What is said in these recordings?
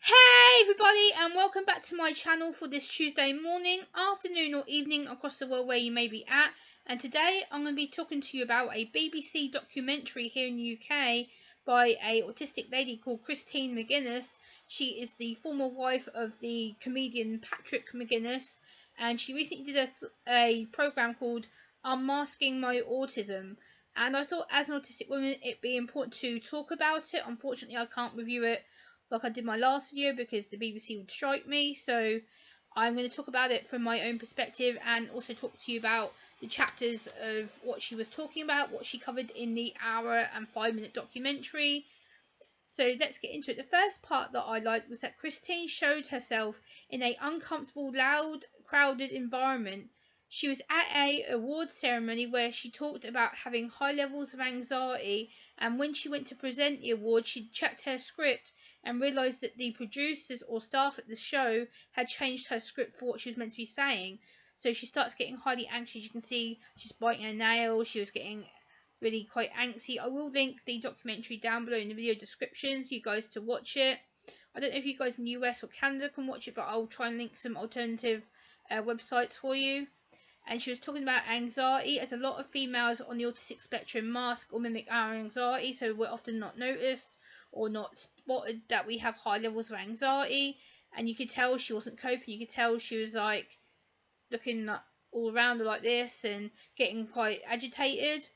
Hey everybody, and welcome back to my channel for this Tuesday morning, afternoon or evening across the world where you may be at. And today I'm going to be talking to you about a BBC documentary here in the UK by a autistic lady called Christine McGuinness. She is the former wife of the comedian Patrick McGuinness, and she recently did a program called Unmasking My Autism. And I thought as an autistic woman it'd be important to talk about it. Unfortunately I can't review it like I did my last video because the BBC would strike me, so I'm going to talk about it from my own perspective and also talk to you about the chapters of what she was talking about, what she covered in the hour and 5-minute documentary. So let's get into it. The first part that I liked was that Christine showed herself in an uncomfortable, loud, crowded environment. She was at a awards ceremony where she talked about having high levels of anxiety, and when she went to present the award, she checked her script and realised that the producers or staff at the show had changed her script for what she was meant to be saying. So she starts getting highly anxious. You can see she's biting her nails. She was getting really quite angsty. I will link the documentary down below in the video description for you guys to watch it. I don't know if you guys in the US or Canada can watch it, but I'll try and link some alternative websites for you. And she was talking about anxiety, as a lot of females on the autistic spectrum mask or mimic our anxiety, so we're often not noticed or not spotted that we have high levels of anxiety. And you could tell she wasn't coping. You could tell she was like looking all around her like this and getting quite agitated.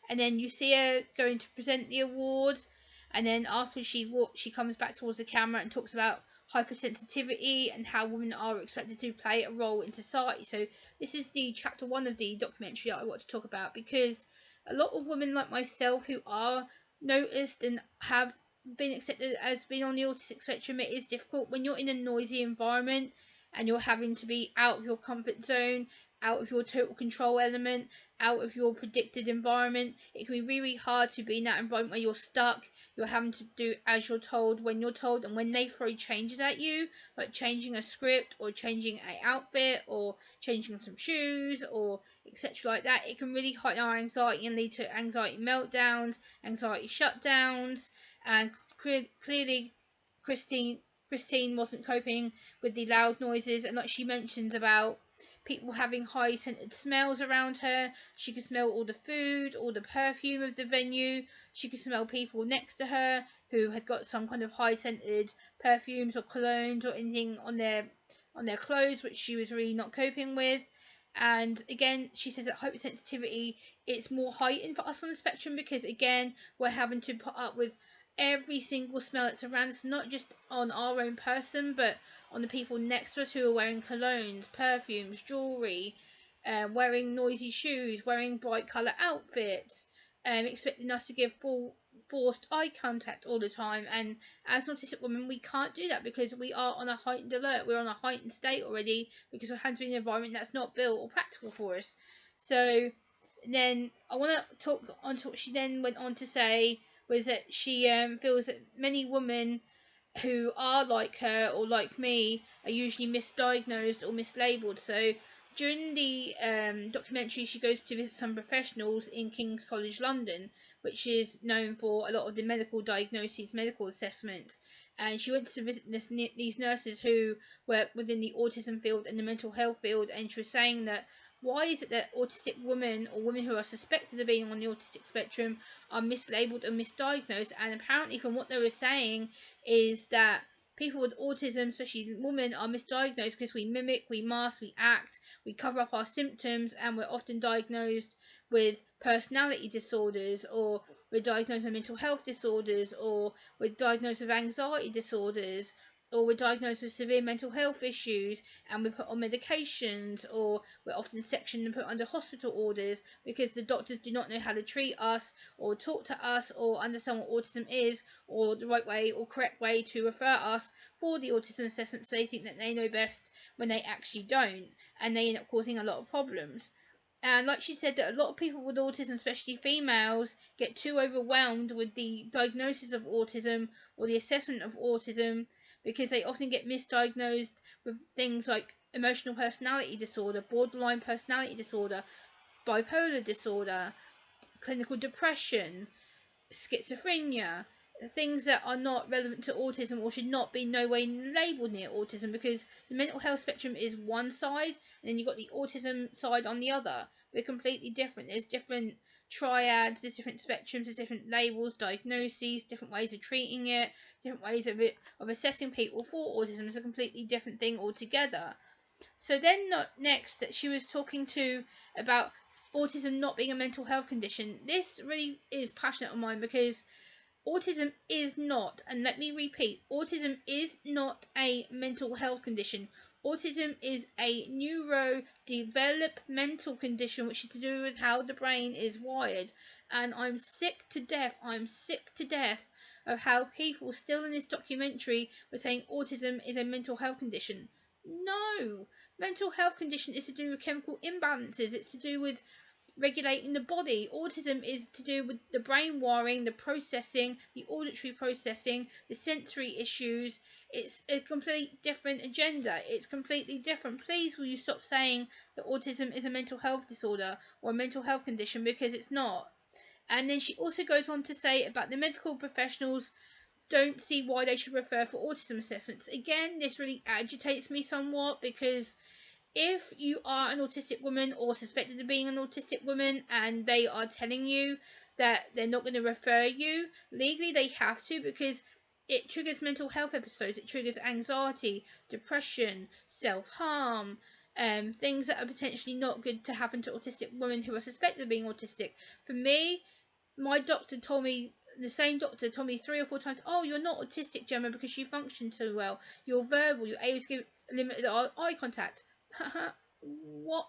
And then you see her going to present the award, and then after she comes back towards the camera and talks about hypersensitivity and how women are expected to play a role in society. So this is the chapter 1 of the documentary that I want to talk about, because a lot of women like myself who are noticed and have been accepted as being on the autistic spectrum, it is difficult when you're in a noisy environment and you're having to be out of your comfort zone, out of your total control element, out of your predicted environment. It can be really hard to be in that environment where you're stuck, you're having to do as you're told, when you're told, and when they throw changes at you, like changing a script or changing an outfit or changing some shoes or etc. like that, it can really heighten our anxiety and lead to anxiety meltdowns, anxiety shutdowns. And clearly Christine wasn't coping with the loud noises, and like she mentions about people having high scented smells around her. She could smell all the food, all the perfume of the venue. She could smell people next to her who had got some kind of high scented perfumes or colognes or anything on their clothes, which she was really not coping with. And again, she says that hypersensitivity, it's more heightened for us on the spectrum because again, we're having to put up with every single smell that's around us, not just on our own person, but on the people next to us who are wearing colognes, perfumes, jewellery, wearing noisy shoes, wearing bright colour outfits, expecting us to give forced eye contact all the time. And as an autistic woman, we can't do that because we are on a heightened alert. We're on a heightened state already because we're having to be in an environment that's not built or practical for us. So then I want to talk on to what she then went on to say, was that she feels that many women who are like her or like me are usually misdiagnosed or mislabeled. So during the documentary, she goes to visit some professionals in King's College London, which is known for a lot of the medical diagnoses, medical assessments. And she went to visit these nurses who work within the autism field and the mental health field, and she was saying that why is it that autistic women or women who are suspected of being on the autistic spectrum are mislabeled and misdiagnosed? And apparently from what they were saying is that people with autism, especially women, are misdiagnosed because we mimic, we mask, we act, we cover up our symptoms, and we're often diagnosed with personality disorders, or we're diagnosed with mental health disorders, or we're diagnosed with anxiety disorders, or we're diagnosed with severe mental health issues and we're put on medications, or we're often sectioned and put under hospital orders because the doctors do not know how to treat us or talk to us or understand what autism is, or the right way or correct way to refer us for the autism assessment. So they think that they know best when they actually don't, and they end up causing a lot of problems. And like she said, that a lot of people with autism, especially females, get too overwhelmed with the diagnosis of autism or the assessment of autism because they often get misdiagnosed with things like emotional personality disorder, borderline personality disorder, bipolar disorder, clinical depression, schizophrenia, things that are not relevant to autism or should not be no way labelled near autism, because the mental health spectrum is one side and then you've got the autism side on the other. They're completely different. There's different triads, there's different spectrums, there's different labels, diagnoses, different ways of treating it, different ways of assessing people for autism. Is a completely different thing altogether. So then next that she was talking to about autism not being a mental health condition. This really is passionate of mine, because autism is not, and let me repeat, autism is not a mental health condition. Autism is a neurodevelopmental condition which is to do with how the brain is wired. And I'm sick to death of how people still in this documentary were saying autism is a mental health condition. No! Mental health condition is to do with chemical imbalances. It's to do with regulating the body. Autism is to do with the brain wiring, the processing, the auditory processing, the sensory issues. It's a complete different agenda. It's completely different. Please, will you stop saying that autism is a mental health disorder or a mental health condition, because it's not. And then she also goes on to say about the medical professionals don't see why they should refer for autism assessments. Again, this really agitates me somewhat, because if you are an autistic woman or suspected of being an autistic woman and they are telling you that they're not going to refer you, legally they have to, because it triggers mental health episodes, it triggers anxiety, depression, self-harm, things that are potentially not good to happen to autistic women who are suspected of being autistic. For me, my doctor told me, the same doctor told me 3 or 4 times, oh, you're not autistic, Gemma, because you function too well. You're verbal, you're able to give limited eye contact. What?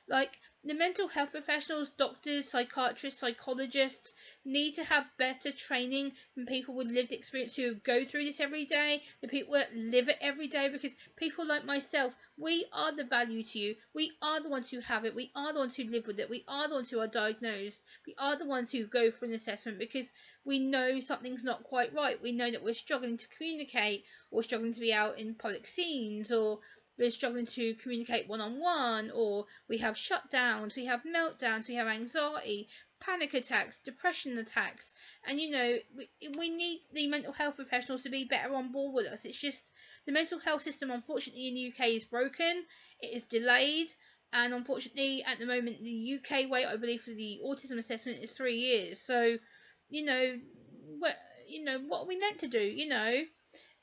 Like, the mental health professionals, doctors, psychiatrists, psychologists need to have better training than people with lived experience who go through this every day, the people that live it every day, because people like myself, we are the value to you. We are the ones who have it. We are the ones who live with it. We are the ones who are diagnosed. We are the ones who go for an assessment because we know something's not quite right. We know that we're struggling to communicate, or struggling to be out in public scenes, or we're struggling to communicate one-on-one, or we have shutdowns, we have meltdowns, we have anxiety, panic attacks, depression attacks, and we need the mental health professionals to be better on board with us. It's just the mental health system, unfortunately, in the UK is broken, it is delayed, and unfortunately at the moment the UK wait, I believe, for the autism assessment is 3 years. So what what are we meant to do?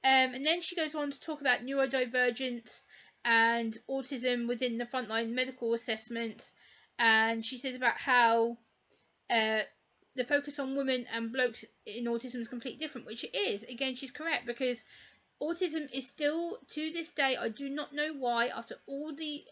And then she goes on to talk about neurodivergence and autism within the frontline medical assessments. And she says about how uh, the focus on women and blokes in autism is completely different, which it is. Again, she's correct, because autism is still, to this day, I do not know why, after all the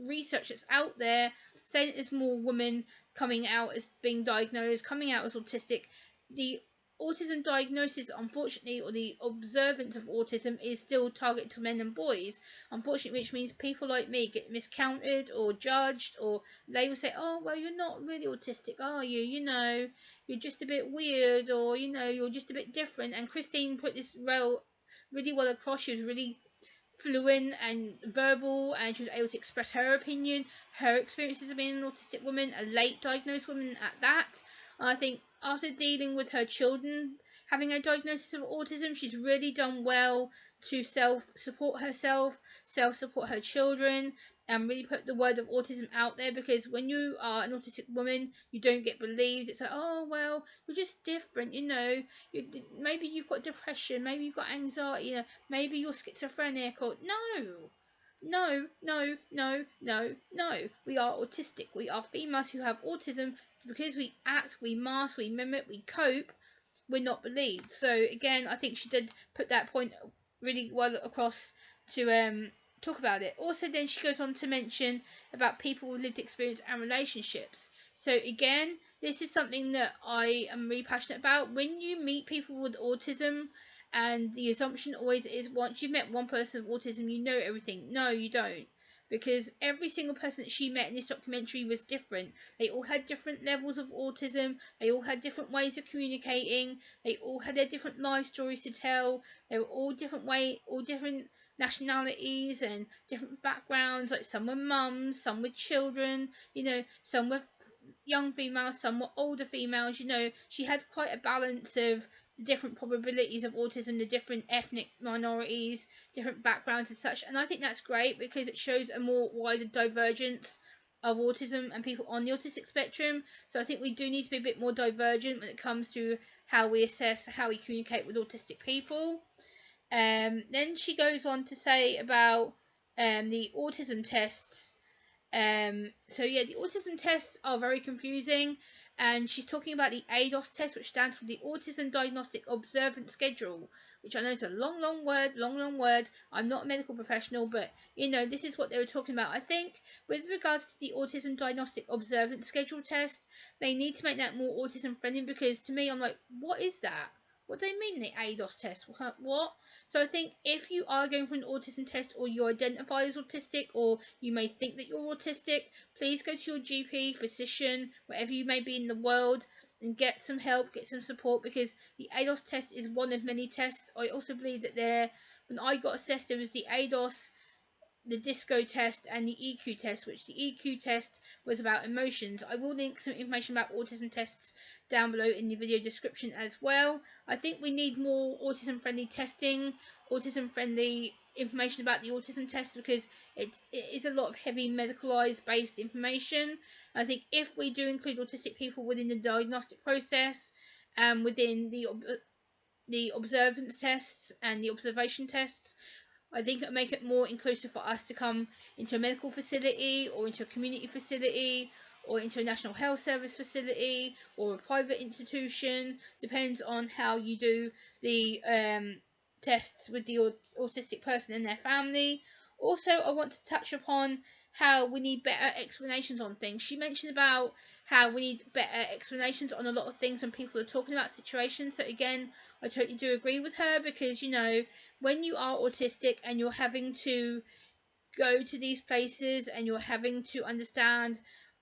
research that's out there saying that there's more women coming out as being diagnosed, coming out as autistic, the autism diagnosis, unfortunately, or the observance of autism is still targeted to men and boys, unfortunately, which means people like me get miscounted or judged, or they will say, oh, well, you're not really autistic, are you? You're just a bit weird, or you're just a bit different. And Christine put this really well across. She was really fluent and verbal, and she was able to express her opinion, her experiences of being an autistic woman, a late diagnosed woman at that. I think after dealing with her children having a diagnosis of autism, she's really done well to self-support herself, self-support her children, and really put the word of autism out there, because when you are an autistic woman, you don't get believed. It's like, oh, well, you're just different, maybe you've got depression, maybe you've got anxiety, maybe you're schizophrenic, or no. We are autistic. We are females who have autism. Because we act, we mask, we mimic, we cope, we're not believed. So again, I think she did put that point really well across to talk about it. Also, then she goes on to mention about people with lived experience and relationships. So again, this is something that I am really passionate about. When you meet people with autism, and the assumption always is, once you've met one person with autism, you know everything. No, you don't. Because every single person that she met in this documentary was different. They all had different levels of autism. They all had different ways of communicating. They all had their different life stories to tell. They were all all different nationalities and different backgrounds. Like, some were mums, some were children. Some were young females, somewhat older females. You know, she had quite a balance of the different probabilities of autism, the different ethnic minorities, different backgrounds and such. And I think that's great because it shows a more wider divergence of autism and people on the autistic spectrum. So I think we do need to be a bit more divergent when it comes to how we assess, how we communicate with autistic people. Then she goes on to say about the autism tests. So yeah, the autism tests are very confusing, and she's talking about the ADOS test, which stands for the Autism Diagnostic Observance Schedule, which I know is a long word. I'm not a medical professional, but you know, this is what they were talking about. I think with regards to the Autism Diagnostic Observance Schedule test, they need to make that more autism friendly, because to me, I'm like, what is that? What do they mean, the ADOS test? What? So I think if you are going for an autism test, or you identify as autistic, or you may think that you're autistic, please go to your GP, physician, wherever you may be in the world, and get some help, get some support, because the ADOS test is one of many tests. I also believe that when I got assessed, there was the ADOS, the disco test, and the EQ test, which the EQ test was about emotions. I will link some information about autism tests down below in the video description as well. I think we need more autism friendly testing, autism friendly information about the autism test, because it is a lot of heavy medicalized based information. I think if we do include autistic people within the diagnostic process and within the observance tests and the observation tests, I think it'll make it more inclusive for us to come into a medical facility, or into a community facility, or into a National Health Service facility, or a private institution. Depends on how you do the tests with the autistic person and their family. Also, I want to touch upon how we need better explanations on things. She mentioned about how we need better explanations on a lot of things when people are talking about situations. So again, I totally do agree with her, because you know, when you are autistic and you're having to go to these places and you're having to understand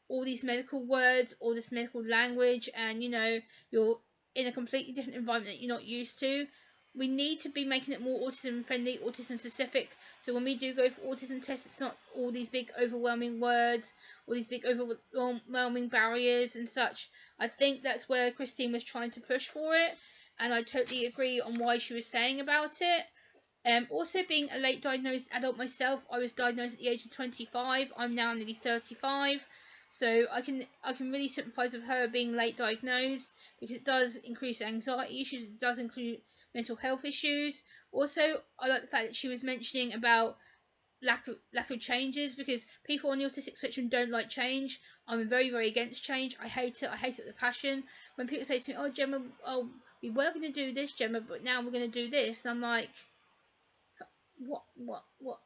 all these medical words, all this medical language, and you know, you're in a completely different environment that you're not used to, we need to be making it more autism friendly, autism specific. So when we do go for autism tests, it's not all these big overwhelming words, all these big overwhelming barriers and such. I think that's where Christine was trying to push for it, and I totally agree on why she was saying about it. Also, being a late diagnosed adult myself, I was diagnosed at the age of 25. I'm now nearly 35, so I can really sympathise with her being late diagnosed, because it does increase anxiety issues. It does include mental health issues. Also, I like the fact that she was mentioning about lack of changes, because people on the autistic spectrum don't like change. I'm very against change. I hate it. I hate it with a passion. When people say to me, "Oh, Gemma, oh, we were going to do this, Gemma, but now we're going to do this," and I'm like,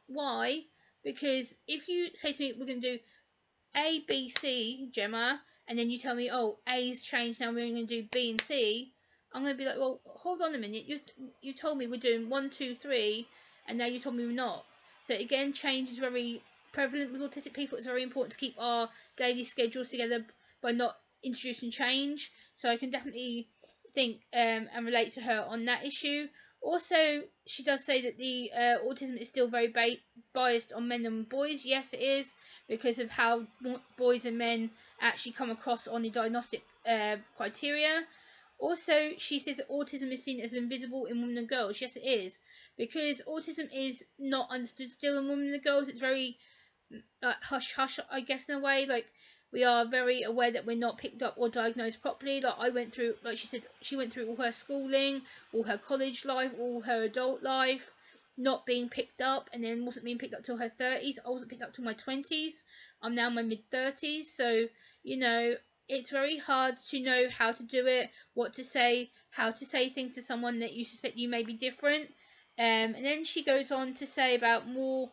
why? Because if you say to me, we're going to do A, B, C, Gemma, and then you tell me, oh, A's changed, now we're going to do B and C, I'm going to be like, well, hold on a minute, you told me we're doing 1, 2, 3, and now you told me we're not. So again, change is very prevalent with autistic people. It's very important to keep our daily schedules together by not introducing change. So I can definitely think and relate to her on that issue. Also, she does say that the autism is still very biased on men and boys. Yes, it is, because of how boys and men actually come across on the diagnostic criteria. Also, she says that autism is seen as invisible in women and girls. Yes, it is, because autism is not understood still in women and girls. It's very hush hush, I guess, in a way. Like, we are very aware that we're not picked up or diagnosed properly. Like, I went through, like she said, she went through all her schooling, all her college life, all her adult life, not being picked up, and then wasn't being picked up till her 30s. I wasn't picked up till my 20s. I'm now in my mid 30s, so you know, it's very hard to know how to do it, what to say, how to say things to someone that you suspect you may be different. And then she goes on to say about more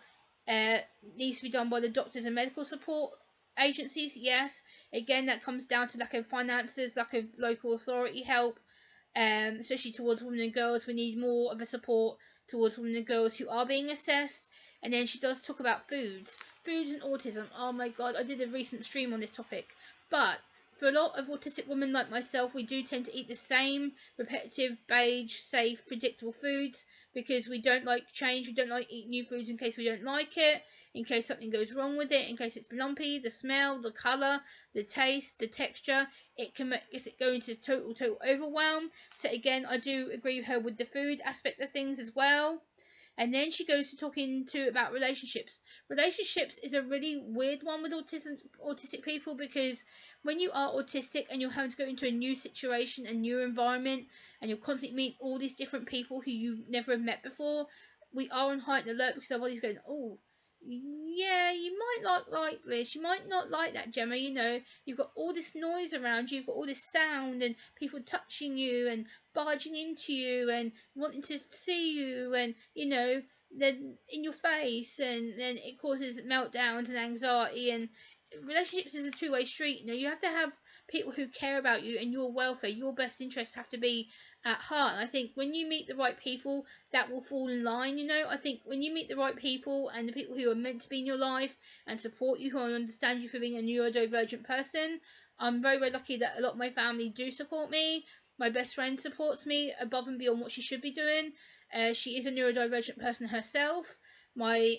uh, needs to be done by the doctors and medical support agencies. Yes, again, that comes down to lack of finances, lack of local authority help, especially towards women and girls. We need more of a support towards women and girls who are being assessed. And then she does talk about foods and autism. Oh my god, I did a recent stream on this topic, but For a lot of autistic women like myself, we do tend to eat the same repetitive, beige, safe, predictable foods because we don't like change. We don't like eat new foods in case we don't like it, in case something goes wrong with it, in case it's lumpy, the smell, the colour, the taste, the texture. It can make it go into total overwhelm. So again, I do agree with her with the food aspect of things as well. And then she goes to talking to about relationships. Relationships is a really weird one with autistic people, because when you are autistic and you're having to go into a new situation, a new environment, and you're constantly meeting all these different people who you never have met before, we are on heightened alert because our body's going, oh, yeah, you might not like this, you might not like that, Gemma. You know, you've got all this noise around you, you've got all this sound and people touching you and barging into you and wanting to see you, and you know, then in your face, and then it causes meltdowns and anxiety. And relationships is a two-way street. You know, you have to have people who care about you and your welfare, your best interests have to be at heart. And I think when you meet the right people, that will fall in line. You know, I think when you meet the right people and the people who are meant to be in your life and support you, who understand you for being a neurodivergent person, I'm very, very lucky that a lot of my family do support me. My best friend supports me above and beyond what she should be doing. She is a neurodivergent person herself. My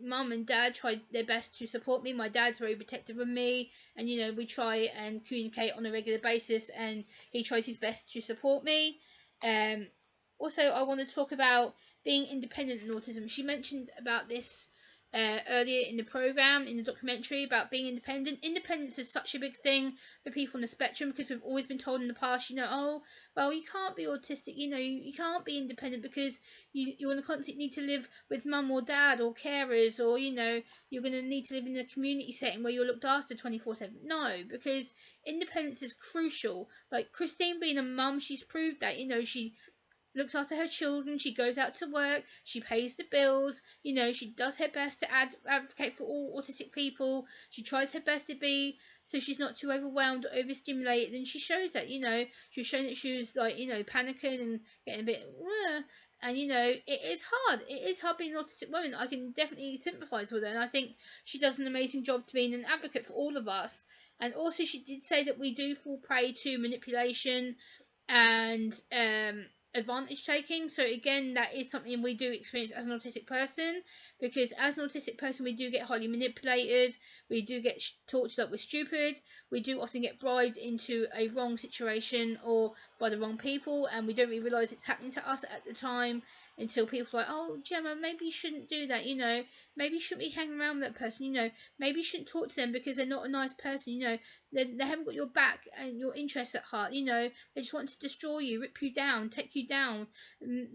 mum and dad tried their best to support me. My dad's very protective of me, and you know, we try and communicate on a regular basis, and he tries his best to support me. Um, Also, I want to talk about being independent in autism. She mentioned about this earlier in the program, in the documentary, about being independent. Independence is such a big thing for people on the spectrum, because we've always been told in the past, you know, oh, well, you can't be autistic, you know, you can't be independent because you're going to constantly need to live with mum or dad or carers, or, you know, you're going to need to live in a community setting where you're looked after 24/7. No, because independence is crucial. Like Christine being a mum, she's proved that, you know, she looks after her children, she goes out to work, she pays the bills, you know, she does her best to advocate for all autistic people, she tries her best to be, so she's not too overwhelmed or overstimulated, and she shows that, you know, she was showing that she was, like, you know, panicking and getting a bit, and, you know, it is hard being an autistic woman. I can definitely sympathise with her, and I think she does an amazing job to being an advocate for all of us. And also she did say that we do fall prey to manipulation and advantage taking. So again, that is something we do experience as an autistic person, because as an autistic person we do get highly manipulated, we do get taught that we're stupid, we do often get bribed into a wrong situation or by the wrong people, and we don't really realise it's happening to us at the time until people are like, oh, Gemma, maybe you shouldn't do that, you know, maybe you shouldn't be hanging around with that person, you know, maybe you shouldn't talk to them because they're not a nice person, you know, they haven't got your back and your interests at heart, you know, they just want to destroy you, rip you down, take you down,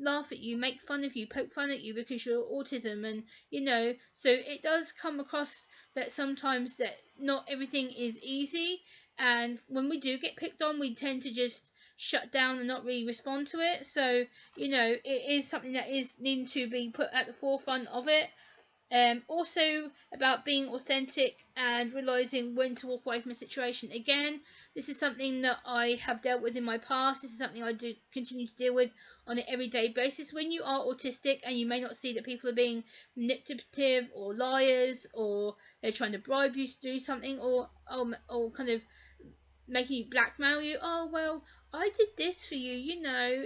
laugh at you, make fun of you, poke fun at you because you're autism. And you know, so it does come across that sometimes that not everything is easy, and when we do get picked on, we tend to just shut down and not really respond to it. So you know, it is something that is needing to be put at the forefront of it. Also about being authentic and realizing when to walk away from a situation. Again, this is something that I have dealt with in my past. This is something I do continue to deal with on an everyday basis. When you are autistic and you may not see that people are being manipulative or liars, or they're trying to bribe you to do something, or kind of making you blackmail you. Oh, well, I did this for you, you know.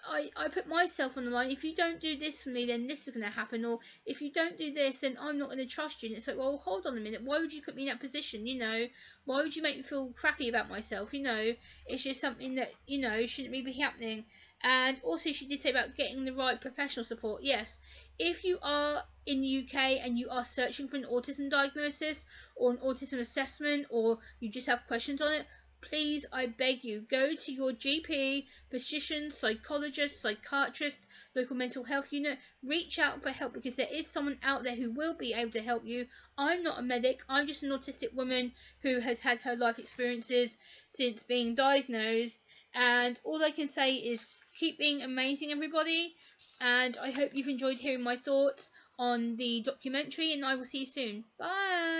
I put myself on the line. If you don't do this for me, then this is going to happen. Or if you don't do this, then I'm not going to trust you. And it's like, well, hold on a minute. Why would you put me in that position? You know, why would you make me feel crappy about myself? You know, it's just something that, you know, shouldn't really be happening. And also, she did say about getting the right professional support. Yes, if you are in the UK and you are searching for an autism diagnosis or an autism assessment, or you just have questions on it, please, I beg you, go to your GP, physician, psychologist, psychiatrist, local mental health unit. Reach out for help, because there is someone out there who will be able to help you. I'm not a medic. I'm just an autistic woman who has had her life experiences since being diagnosed. And all I can say is keep being amazing, everybody. And I hope you've enjoyed hearing my thoughts on the documentary, and I will see you soon. Bye.